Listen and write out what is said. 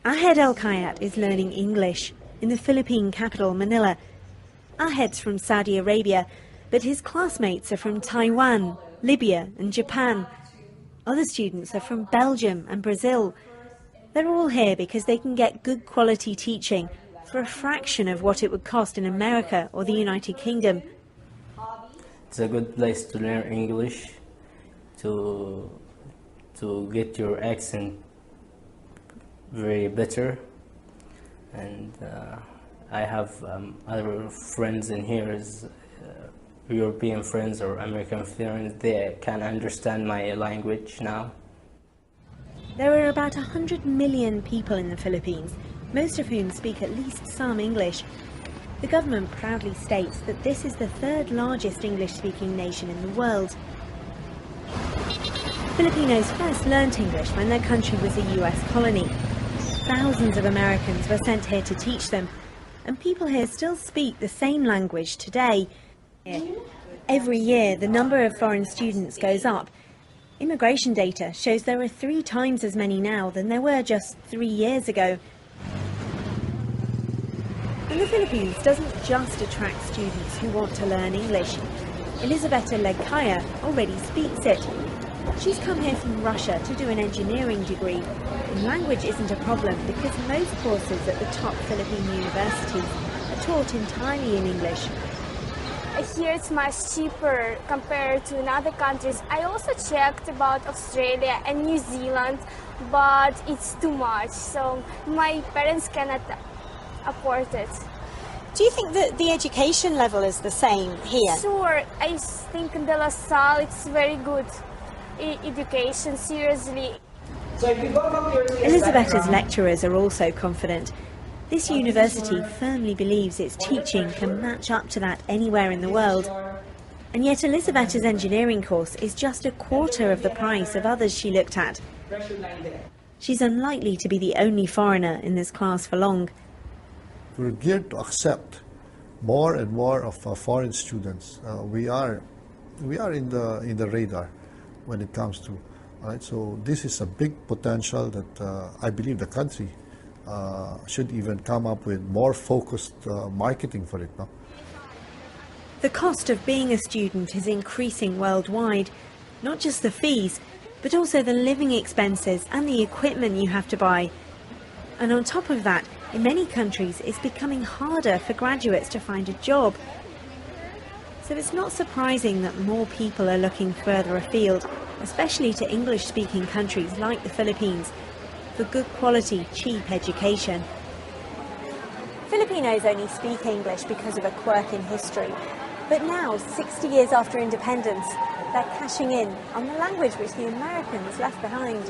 Ahed El-Kayat is learning English in the Philippine capital, Manila. Ahed's from Saudi Arabia, but his classmates are from Taiwan, Libya and Japan. Other students are from Belgium and Brazil. They're all here because they can get good quality teaching for a fraction of what it would cost in America or the United Kingdom. It's a good place to learn English, to get your accent very better, and I have other friends in here, European friends or American friends. They can understand my language now. There are about 100 million people in the Philippines, most of whom speak at least some English. The government proudly states that this is the third largest English-speaking nation in the world. Filipinos first learnt English when their country was a US colony. Thousands of Americans were sent here to teach them, and people here still speak the same language today. Every year, the number of foreign students goes up. Immigration data shows there are 3 times as many now than there were just 3 years ago. And the Philippines doesn't just attract students who want to learn English. Elisabetta Legkaya already speaks it. She's come here from Russia to do an engineering degree. And language isn't a problem because most courses at the top Philippine universities are taught entirely in English. Here it's much cheaper compared to in other countries. I also checked about Australia and New Zealand, but it's too much, so my parents cannot afford it. Do you think that the education level is the same here? Sure, I think in De La Salle it's very good education, seriously. Elisabetta's lecturers are also confident. This university firmly believes its teaching can match up to that anywhere in the world. And yet Elisabetta's engineering course is just a quarter of the price of others she looked at. She's unlikely to be the only foreigner in this class for long. We're geared to accept more and more of foreign students. We are in the radar when it comes to, right? So this is a big potential that I believe the country should even come up with more focused marketing for it. No? The cost of being a student is increasing worldwide, not just the fees, but also the living expenses and the equipment you have to buy. And on top of that, in many countries, it's becoming harder for graduates to find a job. So it's not surprising that more people are looking further afield, especially to English-speaking countries like the Philippines, for good quality, cheap education. Filipinos only speak English because of a quirk in history, but now, 60 years after independence, they're cashing in on the language which the Americans left behind.